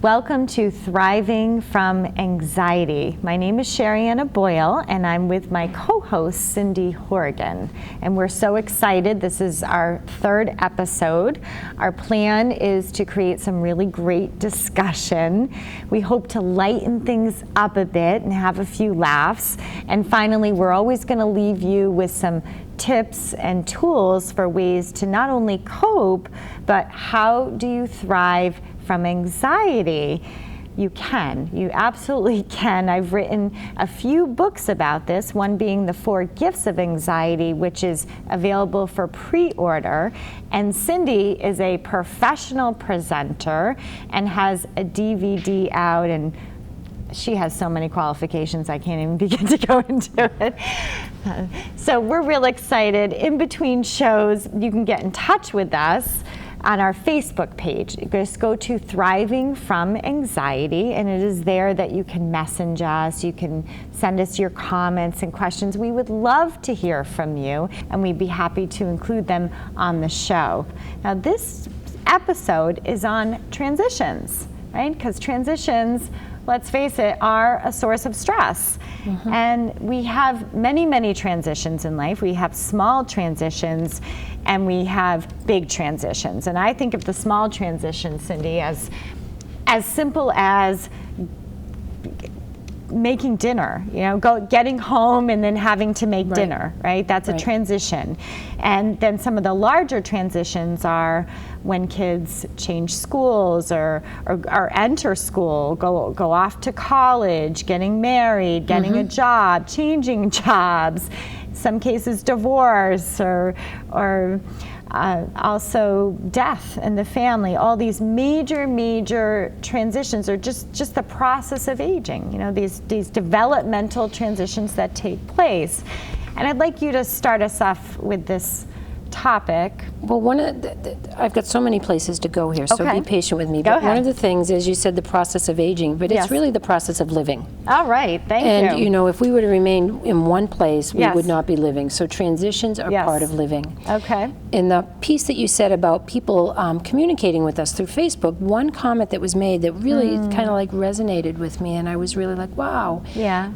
Welcome to Thriving from Anxiety. My name is Sherry Anna Boyle, and I'm with my co-host, Cindy Horrigan. And we're so excited. This is our third episode. Our plan is to create some really great discussion. We hope to lighten things up a bit and have a few laughs. And finally, we're always going to leave you with some tips and tools for ways to not only cope, but how do you thrive from anxiety? You absolutely can. I've written a few books about this, one being The 4 Gifts of Anxiety, which is available for pre-order. And Cindy is a professional presenter and has a DVD out, and she has so many qualifications, I can't even begin to go into it. So we're real excited. In between shows, you can get in touch with us on our Facebook page. Just go to Thriving from Anxiety, and it is there that you can message us. You can send us your comments and questions. We would love to hear from you, and we'd be happy to include them on the show. Now, this episode is on transitions, right? Because transitions, let's face it, are a source of stress. Mm-hmm. And we have many, many transitions in life. We have small transitions and we have big transitions. And I think of the small transitions, Cindy, as simple as making dinner, getting home and then having to make dinner, right? That's a transition. And then some of the larger transitions are when kids change schools or enter school, go off to college, getting married, getting a job, changing jobs, some cases divorce or also death in the family. All these major transitions are just the process of aging, these developmental transitions that take place. And I'd like you to start us off with this topic. Well, I've got so many places to go here, so be patient with me. Go ahead. One of the things is, you said the process of aging, but it's really the process of living. All right, thank you. And if we were to remain in one place, we would not be living. So transitions are part of living. Okay. In the piece that you said about people communicating with us through Facebook, one comment that was made that really kind of like resonated with me, and I was really like, wow,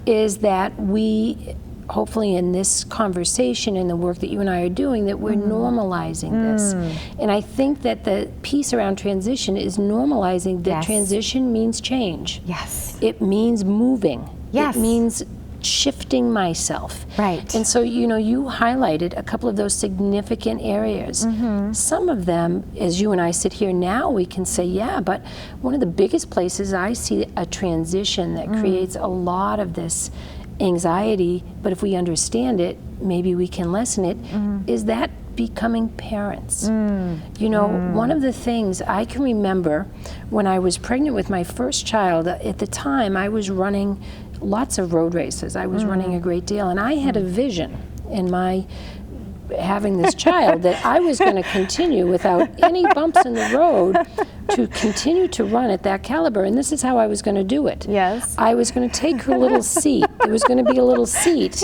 is that we, hopefully in this conversation and the work that you and I are doing, that we're normalizing this. And I think that the piece around transition is normalizing that transition means change. Yes. It means moving. Yes. It means shifting myself. Right. And so, you highlighted a couple of those significant areas. Some of them, as you and I sit here now, we can say, yeah, but one of the biggest places I see a transition that creates a lot of this anxiety, but if we understand it, maybe we can lessen it, is that becoming parents. One of the things I can remember when I was pregnant with my first child, at the time I was running lots of road races. I was running a great deal, and I had a vision in my having this child that I was going to continue without any bumps in the road to continue to run at that caliber. And this is how I was going to do it. Yes. I was going to take her little seat. There was going to be a little seat.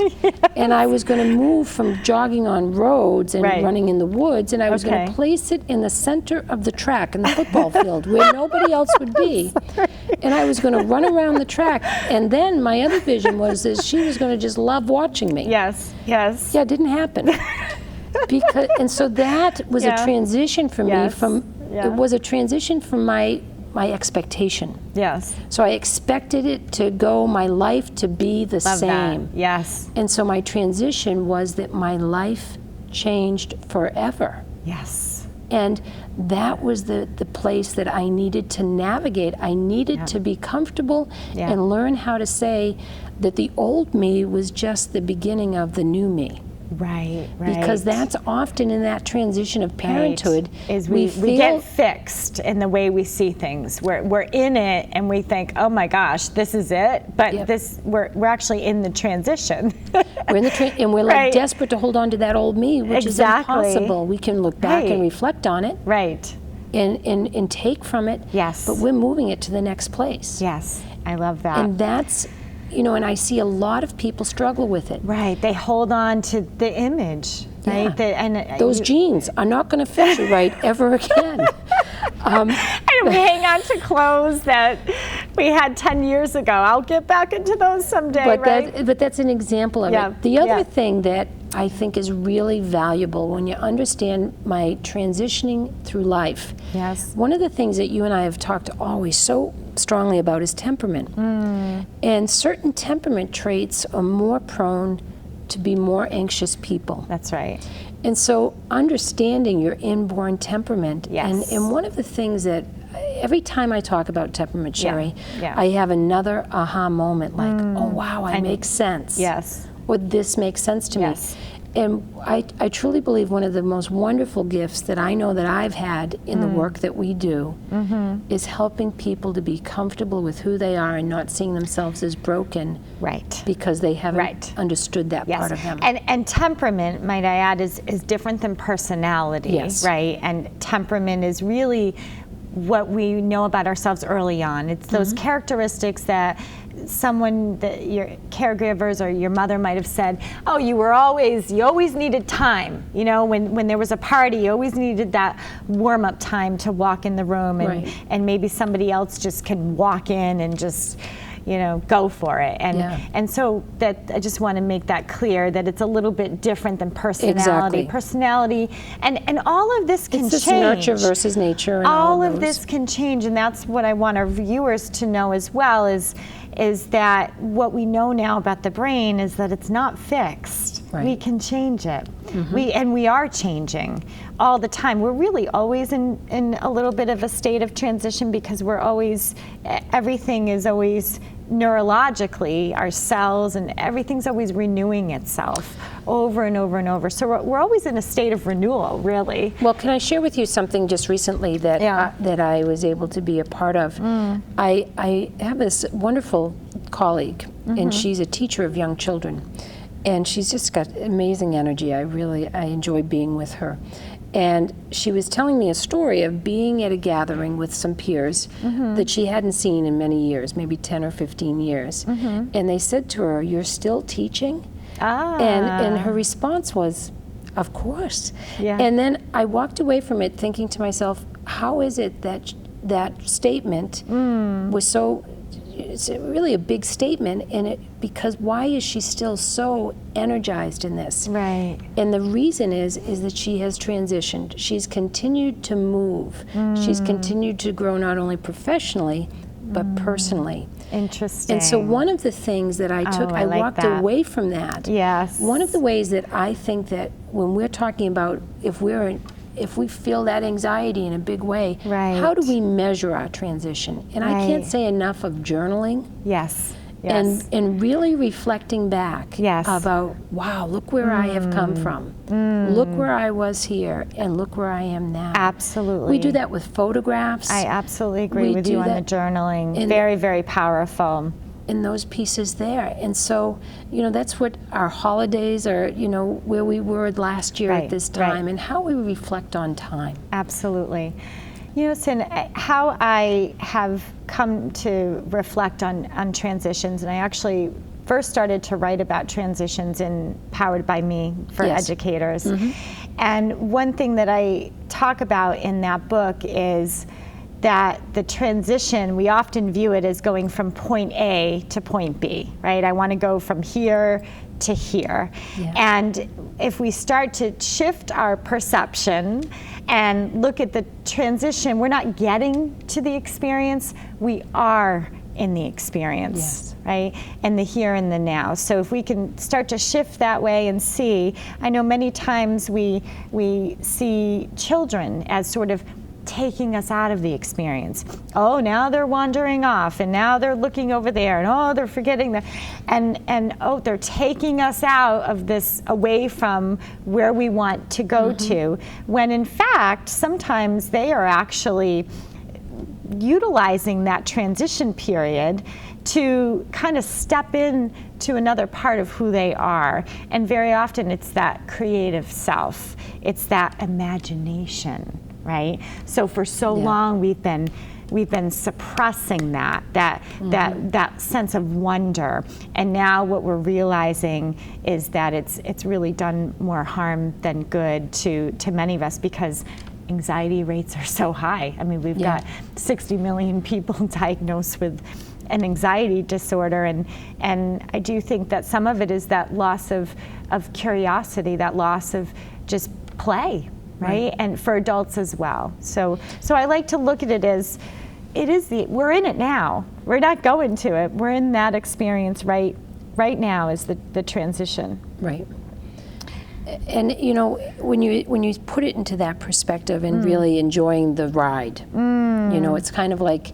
And I was going to move from jogging on roads and running in the woods, and I was going to place it in the center of the track in the football field where nobody else would be. And I was going to run around the track. And then my other vision was that she was going to just love watching me. Yes. Yeah, it didn't happen. And so that was a transition for me it was a transition from my expectation. Yes. So I expected it to go, my life to be the same. That. Yes. And so my transition was that my life changed forever. Yes. And that was the place that I needed to navigate. I needed to be comfortable and learn how to say that the old me was just the beginning of the new me. Right. Because that's often in that transition of parenthood, is we get fixed in the way we see things. We're in it and we think, oh my gosh, this is it. But we're actually in the transition. We're in the and we're like desperate to hold on to that old me, which is impossible. We can look back and reflect on it. Right. And take from it. Yes. But we're moving it to the next place. Yes. I love that. And that's and I see a lot of people struggle with it. Right, they hold on to the image. Right? Those jeans are not going to fit you right ever again. And we hang on to clothes that we had 10 years ago. I'll get back into those someday, right? But that's an example of Yeah, it. The other yeah. thing that I think is really valuable when you understand my transitioning through life. Yes. One of the things that you and I have talked always so strongly about is temperament. And certain temperament traits are more prone to be more anxious people. That's right. And so understanding your inborn temperament, Yes. and one of the things that every time I talk about temperament, Sherry, yeah. I have another aha moment like, oh wow, I make sense. Yes. Or this makes sense to Yes. me. And I truly believe one of the most wonderful gifts that I know that I've had in the work that we do is helping people to be comfortable with who they are and not seeing themselves as broken Right. because they haven't Right. understood that Yes. part of them. And temperament, might I add, is different than personality, Yes. right? And temperament is really what we know about ourselves early on. It's those characteristics that someone, that your caregivers or your mother might have said, oh, you always needed time. You know, when there was a party, you always needed that warm-up time to walk in the room, and, Right. and maybe somebody else just can walk in and just, you know, go for it. And so that I just want to make that clear, that it's a little bit different than personality. Exactly. Personality, and all of this can It's just change. nurture versus nature. And All of of those. this can change, and that's what I want our viewers to know as well, is that what we know now about the brain is that it's not fixed. Right. We can change it. We are changing all the time. We're really always in a little bit of a state of transition, because we're always, everything is always neurologically, our cells and everything's always renewing itself over and over and over. So we're always in a state of renewal, really. Well, can I share with you something just recently that that I was able to be a part of? I have this wonderful colleague, and she's a teacher of young children, and she's just got amazing energy. I enjoy being with her. And she was telling me a story of being at a gathering with some peers that she hadn't seen in many years, maybe 10 or 15 years. And they said to her, "You're still teaching?" And her response was, "Of course." Yeah. And then I walked away from it thinking to myself, how is it that that statement was so, it's really a big statement, and because why is she still so energized in this? Right. And the reason is that she has transitioned. She's continued to move. She's continued to grow, not only professionally, but personally. Interesting. And so one of the things that I took, I I like walked that. away from that. Yes. One of the ways that I think that when we're talking about if we feel that anxiety in a big way, Right. how do we measure our transition? And I can't Right. say enough of journaling. Yes. Yes. And really reflecting back Yes. about, wow, look where I have come from. Look where I was here, and look where I am now. Absolutely. We do that with photographs. I absolutely agree We with do you on the that journaling. in- Very, very powerful. in those pieces there. And so, that's what our holidays are, where we were last year Right, at this right. time, and how we reflect on time. Absolutely. Sin, how I have come to reflect on transitions, and I actually first started to write about transitions in Powered by Me for Yes. educators. And one thing that I talk about in that book is that the transition, we often view it as going from point A to point B, right? I want to go from here to here. Yeah. And if we start to shift our perception and look at the transition, we're not getting to the experience, we are in the experience, Yes. right? And the here and the now. So if we can start to shift that way and see, I know many times we see children as sort of taking us out of the experience. Oh, now they're wandering off, and now they're looking over there, and oh, they're forgetting that, and oh, they're taking us out of this, away from where we want to go to, when in fact, sometimes they are actually utilizing that transition period to kind of step in to another part of who they are. And very often it's that creative self, it's that imagination, right? So for so long we've been suppressing that sense of wonder, and now what we're realizing is that it's really done more harm than good to many of us, because anxiety rates are so high. I mean, we've Yeah. got 60 million people diagnosed with an anxiety disorder, and I do think that some of it is that loss of curiosity, that loss of just play, right? And for adults as well. So I like to look at it as we're in it now. We're not going to it. We're in that experience right now is the transition. Right. And you know, when you put it into that perspective and really enjoying the ride, you know, it's kind of like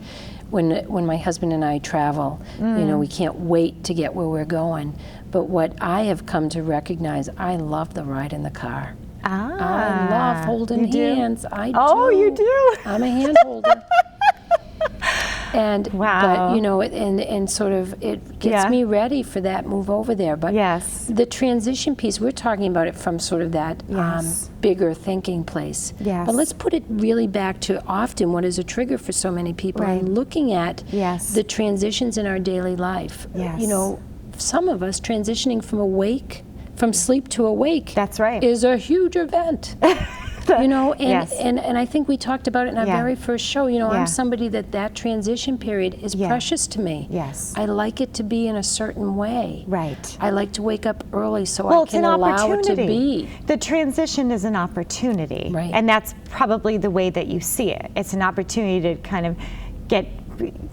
when my husband and I travel, you know, we can't wait to get where we're going. But what I have come to recognize, I love the ride in the car. I love holding hands. I do. Oh, you do? I'm a hand holder. And wow. But you know, and sort of it gets me ready for that move over there. But the transition piece, we're talking about it from sort of that bigger thinking place. Yes. But let's put it really back to often what is a trigger for so many people, and looking at the transitions in our daily life. Yes. You know, some of us transitioning from sleep to awake. That's right. Is a huge event. You know, and I think we talked about it in our very first show. You know, I'm somebody that transition period is precious to me. Yes. I like it to be in a certain way. Right. I like to wake up early so I can allow it to be. The transition is an opportunity. Right. And that's probably the way that you see it. It's an opportunity to kind of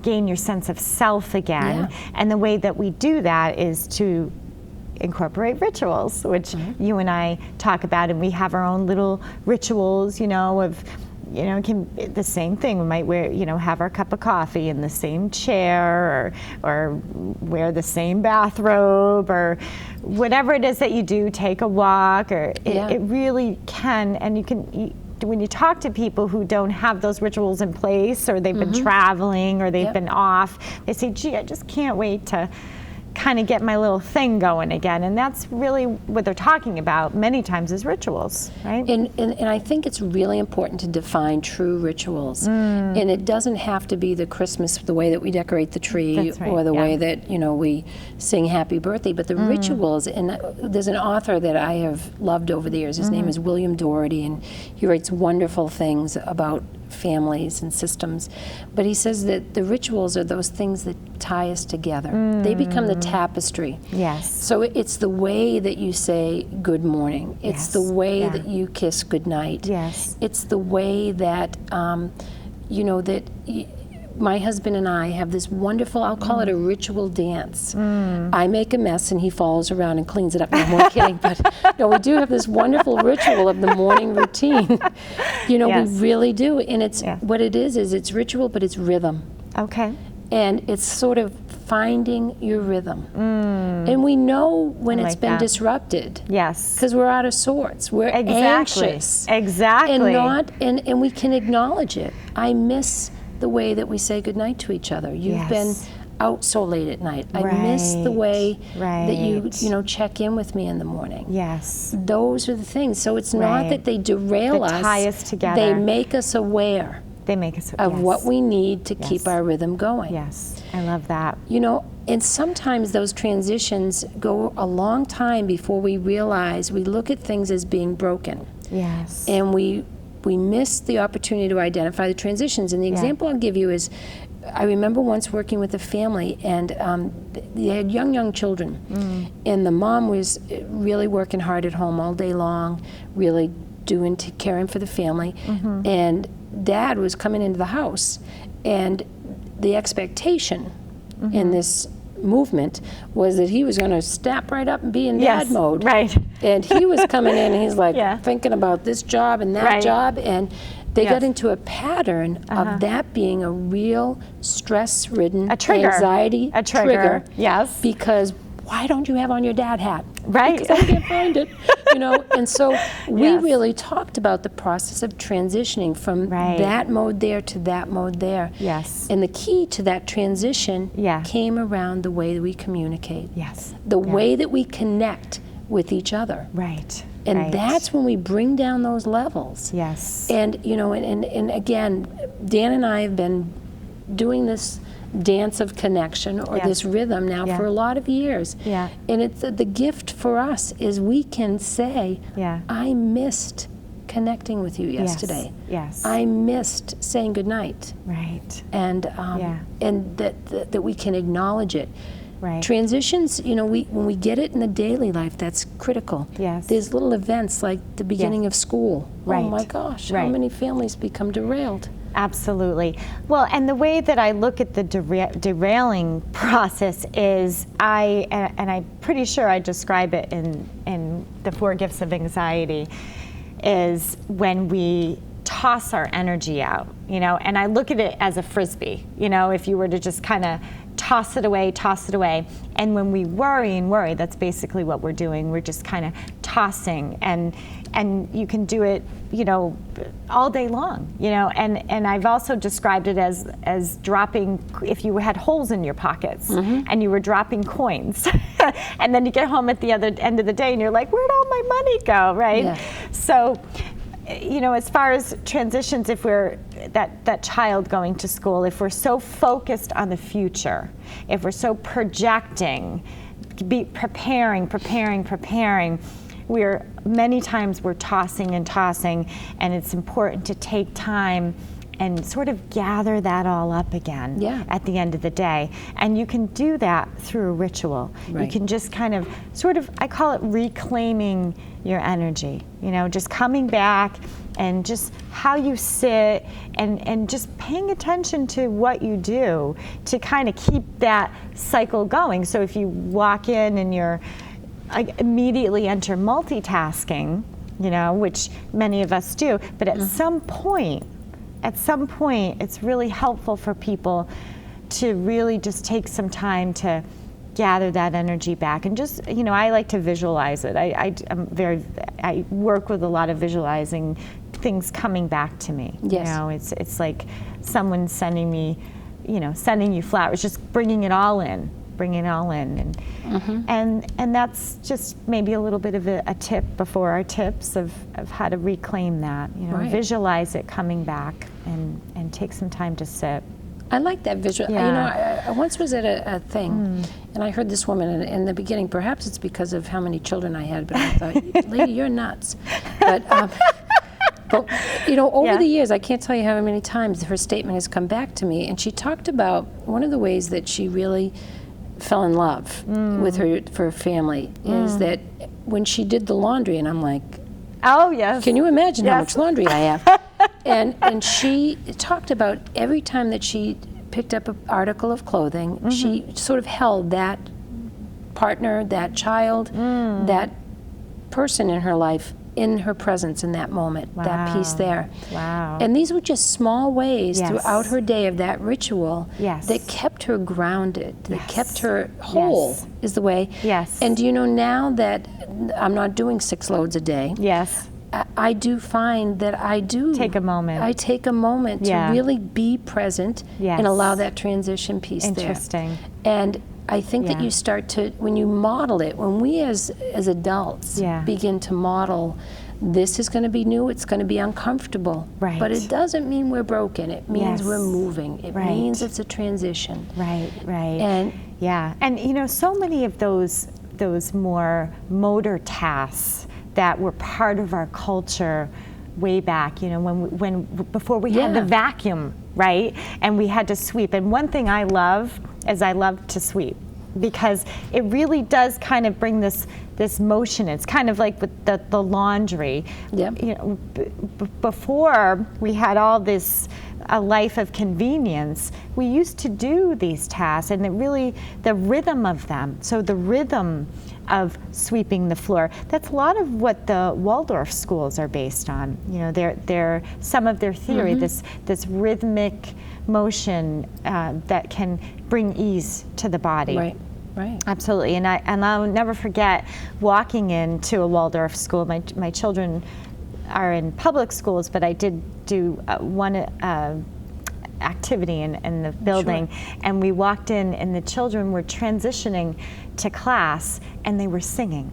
gain your sense of self again. Yeah. And the way that we do that is to incorporate rituals, which you and I talk about, and we have our own little rituals, you know, of, you know, the same thing. We might have our cup of coffee in the same chair, or wear the same bathrobe, or whatever it is that you do, take a walk, or it really can, and when you talk to people who don't have those rituals in place, or they've been traveling, or they've been off, they say, gee, I just can't wait to kind of get my little thing going again. And that's really what they're talking about many times is rituals, right? And I think it's really important to define true rituals. And it doesn't have to be the Christmas, the way that we decorate the tree, or the way that, you know, we sing happy birthday, but the rituals. And there's an author that I have loved over the years. His name is William Doherty, and he writes wonderful things about families and systems. But he says that the rituals are those things that tie us together. They become the tapestry. Yes. So it's the way that you say good morning. It's the way that you kiss good night. Yes. It's the way that, you know, that my husband and I have this wonderful, I'll call it a ritual dance. I make a mess and he follows around and cleans it up. No, I'm kidding, but no, we do have this wonderful ritual of the morning routine. You know, we really do. And it's what it is it's ritual, but it's rhythm. Okay. And it's sort of finding your rhythm. And we know when it's been disrupted. Yes. Because we're out of sorts. We're anxious. Exactly. And we can acknowledge it. I miss the way that we say goodnight to each other. You've been out so late at night. I miss the way that you know, check in with me in the morning. Yes. Those are the things. So it's not that they derail us. They tie us together. They make us aware. They make us of what we need to keep our rhythm going. Yes, I love that. You know, and sometimes those transitions go a long time before we realize we look at things as being broken. Yes. And we miss the opportunity to identify the transitions. And the example I'll give you is, I remember once working with a family, and they had young children. And the mom was really working hard at home all day long, really caring for the family. And Dad was coming into the house, and the expectation in this movement was that he was going to step right up and be in dad mode. Right. And he was coming in and he's like thinking about this job and that job, and they got into a pattern of that being a real stress-ridden anxiety trigger. Yes. Because why don't you have on your dad hat? Right. Because I can't find it. You know, and so we really talked about the process of transitioning from that mode there to that mode there. Yes. And the key to that transition came around the way that we communicate. Yes. The way that we connect with each other. Right. And that's when we bring down those levels. Yes. And, you know, and again, Dan and I have been doing this dance of connection, or this rhythm now for a lot of years. Yeah. And it's the gift for us is we can say, I missed connecting with you yesterday. Yes. I missed saying goodnight. Right. And and that we can acknowledge it. Right. Transitions, when we get it in the daily life, that's critical. Yes. There's little events like the beginning of school. Right. Oh my gosh, Right. how many families become derailed? Absolutely. Well, and the way that I look at the derailing process is and I'm pretty sure I describe it in the 4 Gifts of Anxiety, is when we toss our energy out, and I look at it as a Frisbee, if you were to just kind of toss it away. And when we worry, that's basically what we're doing. We're just kind of tossing, and you can do it, all day long, and I've also described it as dropping, if you had holes in your pockets and you were dropping coins, and then you get home at the other end of the day and you're like, where'd all my money go, right? Yeah. So, as far as transitions, if we're that child going to school, if we're so focused on the future, if we're so projecting, preparing, many times we're tossing, and it's important to take time and sort of gather that all up again at the end of the day. And you can do that through a ritual. Right. You can just kind of I call it reclaiming your energy, just coming back and just how you sit and just paying attention to what you do to kind of keep that cycle going. So if you walk in and you're immediately enter multitasking, which many of us do, but at some point, it's really helpful for people to really just take some time to gather that energy back and just, I like to visualize it. I work with a lot of visualizing things coming back to me. Yes. It's like someone sending me, sending you flowers, just bringing it all in, and that's just maybe a little bit of a tip before our tips of how to reclaim that. Right. Visualize it coming back and take some time to sit. I like that visual. I once was at a thing, and I heard this woman in the beginning. Perhaps it's because of how many children I had, but I thought, lady, you're nuts. But over the years, I can't tell you how many times her statement has come back to me, and she talked about one of the ways that she really fell in love with her family is that when she did the laundry, and I'm like, oh yes, can you imagine how much laundry I have? and she talked about every time that she picked up an article of clothing, she sort of held that partner, that child, that person in her life in her presence in that moment, that piece there. Wow. And these were just small ways throughout her day of that ritual that kept her grounded, that kept her whole, is the way. Yes. And now that I'm not doing 6 loads a day, I do find that I do take a moment. I take a moment to really be present and allow that transition piece there. Interesting. And I think that you start to, when you model it, when we as adults begin to model, this is going to be new, it's going to be uncomfortable. Right. But it doesn't mean we're broken. It means we're moving. It means it's a transition. Right. And and so many of those more motor tasks that were part of our culture way back, before we had the vacuum, right? And we had to sweep. And one thing I love is I love to sweep, because it really does kind of bring this motion. It's kind of like with the laundry. Before we had all this a life of convenience, we used to do these tasks, and the rhythm of them. So the rhythm of sweeping the floor, that's a lot of what the Waldorf schools are based on. They're some of their theory, this rhythmic motion that can bring ease to the body. Right. Absolutely. And I'll never forget walking into a Waldorf school. My children are in public schools, but I did do one activity in the building, and we walked in, and the children were transitioning to class, and they were singing.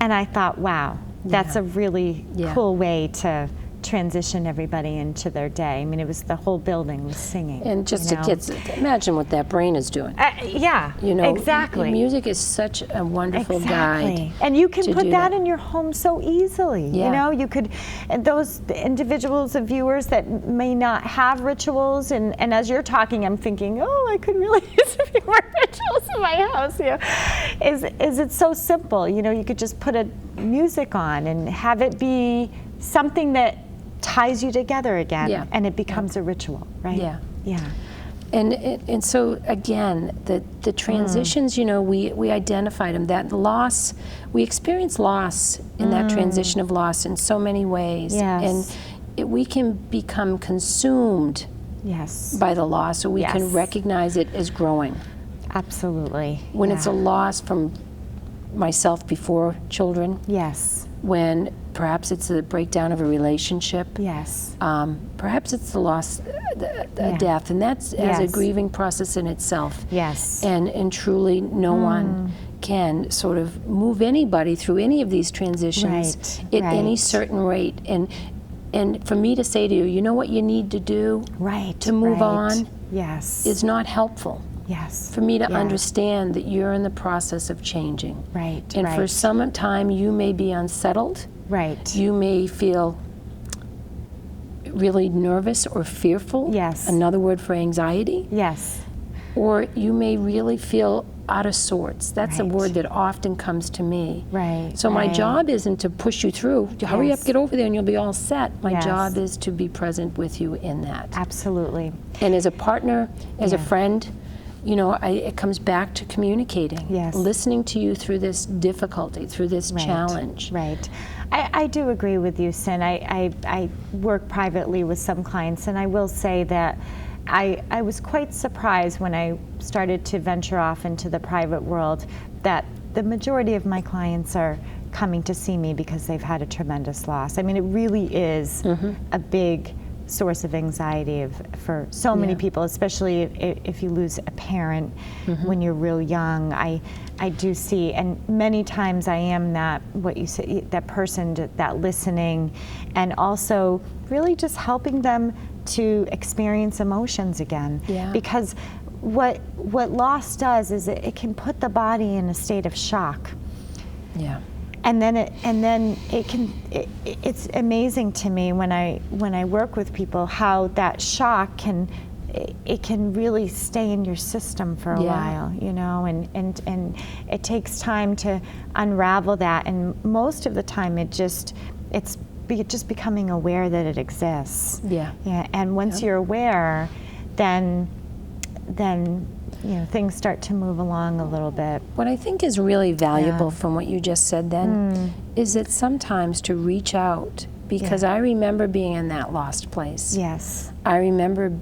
And I thought, wow, that's a really cool way to transition everybody into their day. I mean, it was the whole building was singing. And just you to know? kids, imagine what that brain is doing. Yeah, You know, exactly. Music is such a wonderful Exactly. guide. And you can to put do that that. in your home so easily. Yeah. You know, you could, and those individuals of viewers that may not have rituals, and as you're talking, I'm thinking, oh, I could really use a few more rituals in my house. You know, is it so simple? You know, you could just put a music on and have it be something that ties you together again, Yeah. and it becomes a ritual, right? Yeah. Yeah. And so again, the transitions, you know, we identified them. That loss, we experience loss in that transition of loss in so many ways. Yes. And we can become consumed Yes. by the loss, or we Yes. can recognize it as growing. Absolutely. When yeah. it's a loss from myself before children, Yes. when perhaps it's a breakdown of a relationship, Yes. perhaps it's the loss, a death, and that's as a Yes. grieving process in itself. Yes. And truly, no one can sort of move anybody through any of these transitions Right, at any right. certain rate. And for me to say to you, you know what you need to do Right. to move right. on Yes. is not helpful. Yes. For me to Yeah. understand that you're in the process of changing. Right. And right. for some time, you may be unsettled. Right. You may feel really nervous or fearful. Yes. Another word for anxiety. Yes. Or you may really feel out of sorts. That's a Right. word that often comes to me. Right. So my right. job isn't to push you through. Hurry up, Yes. get over there, and you'll be all set. My Yes. job is to be present with you in that. Absolutely. And as a partner, as a Yeah. friend, you know, it comes back to communicating. Yes. Listening to you through this difficulty, through this Right. challenge. Right. I do agree with you, Sin. I work privately with some clients, and I will say that I was quite surprised when I started to venture off into the private world that the majority of my clients are coming to see me because they've had a tremendous loss. I mean, it really is a big source of anxiety for so many Yeah. people, especially if you lose a parent when you're real young. I do see, and many times I am that, what you say, that person, that listening, and also really just helping them to experience emotions again. Yeah. Because what loss does is it can put the body in a state of shock. Yeah. And then it's amazing to me when I work with people how that shock can really stay in your system for a Yeah. while, you know, and it takes time to unravel that, and most of the time it's just becoming aware that it exists. Yeah. Yeah, and once you're aware, then you know, things start to move along a little bit. What I think is really valuable Yeah. from what you just said then is that sometimes to reach out, because Yeah. I remember being in that lost place. Yes, I remember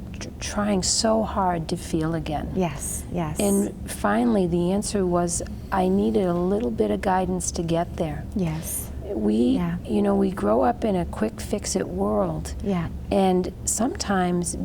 trying so hard to feel again. yes, yes. And finally the answer was I needed a little bit of guidance to get there. yes, We grow up in a quick fix-it world. yeah, And sometimes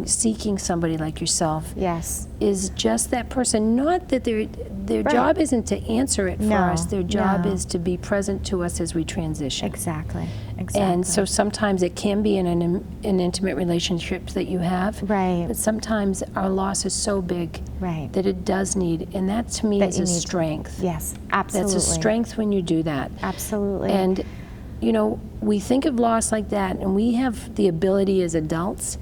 seeking somebody like yourself yes, is just that person. Not that their Right. job isn't to answer it for No, us. Their job no. is to be present to us as we transition. exactly. And so sometimes it can be in an intimate relationship that you have. Right. But sometimes our loss is so big Right. that it does need, and that to me That is you a need- strength. Yes, absolutely. That's a strength when you do that. Absolutely. And, you know, we think of loss like that, and we have the ability as adults,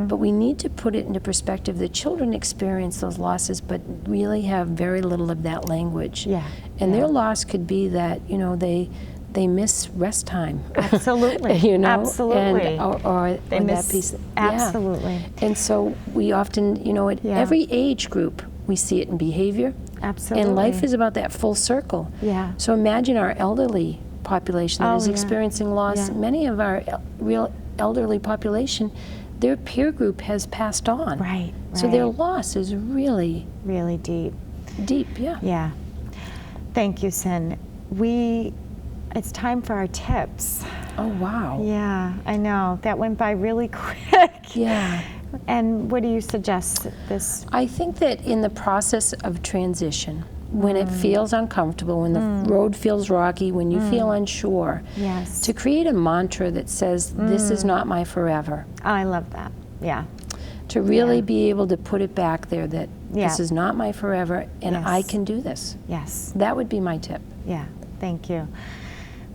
but we need to put it into perspective that children experience those losses, but really have very little of that language. Yeah, And yeah. their loss could be that, you know, they miss rest time. Absolutely. You know, Absolutely. and, or They miss that piece. Yeah. absolutely. And so we often, you know, at Yeah. every age group, we see it in behavior. Absolutely. And life is about that full circle. Yeah. So imagine our elderly population that Oh, is yeah. experiencing loss. Yeah. Many of our real elderly population, their peer group has passed on. Right, So their right. loss is really Really deep. deep, yeah. Yeah. Thank you, Sin. It's time for our tips. Oh, wow. Yeah, I know. That went by really quick. Yeah. And what do you suggest this? I think that in the process of transition, when it feels uncomfortable, when the road feels rocky, when you feel unsure, Yes. to create a mantra that says, this is not my forever. Oh, I love that. Yeah. To really be able to put it back there that this Yeah. is not my forever and Yes. I can do this. Yes. That would be my tip. Yeah. Thank you.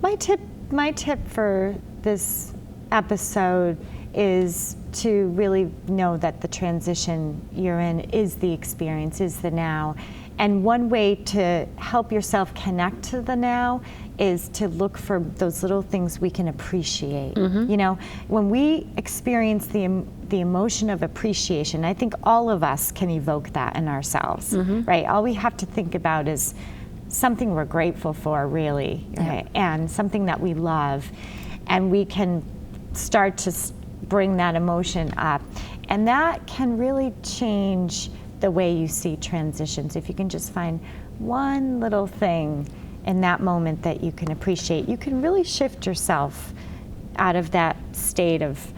My tip for this episode is to really know that the transition you're in is the experience, is the now. And one way to help yourself connect to the now is to look for those little things we can appreciate. You know, when we experience the emotion of appreciation, I think all of us can evoke that in ourselves, right? All we have to think about is something we're grateful for, really, right? And something that we love. And we can start to bring that emotion up. And that can really change the way you see transitions. If you can just find one little thing in that moment that you can appreciate, you can really shift yourself out of that state of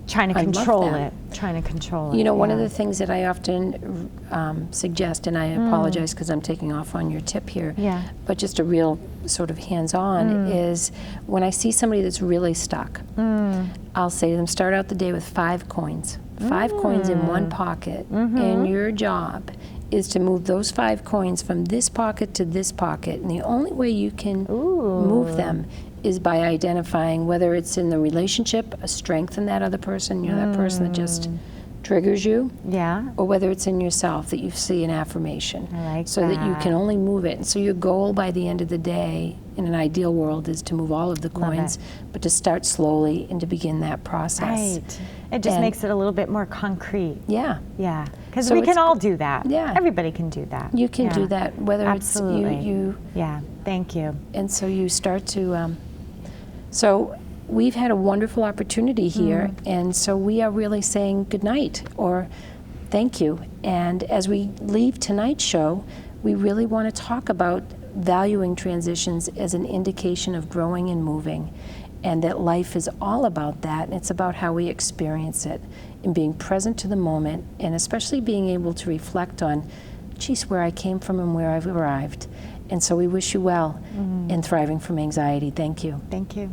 trying to control it. You know, one of the things that I often suggest, and I apologize because I'm taking off on your tip here, but just a real sort of hands-on, is when I see somebody that's really stuck, I'll say to them, start out the day with 5 coins. 5 coins in one pocket, and your job is to move those 5 coins from this pocket to this pocket, and the only way you can move them is by identifying whether it's in the relationship, a strength in that other person, you know, that person that just triggers you, or whether it's in yourself that you see an affirmation, so that you can only move it. And so your goal by the end of the day, in an ideal world, is to move all of the coins, but to start slowly and to begin that process. Right. It just makes it a little bit more concrete. Yeah. Yeah. Because So we it's can all do that. Yeah. Everybody can do that. You can do that, whether Absolutely. it's you. Yeah. Thank you. And so you start to, so we've had a wonderful opportunity here, and so we are really saying good night or thank you. And as we leave tonight's show, we really want to talk about valuing transitions as an indication of growing and moving, and that life is all about that, and it's about how we experience it, and being present to the moment, and especially being able to reflect on, geez, where I came from and where I've arrived. And so we wish you well in Thriving from Anxiety. Thank you. Thank you.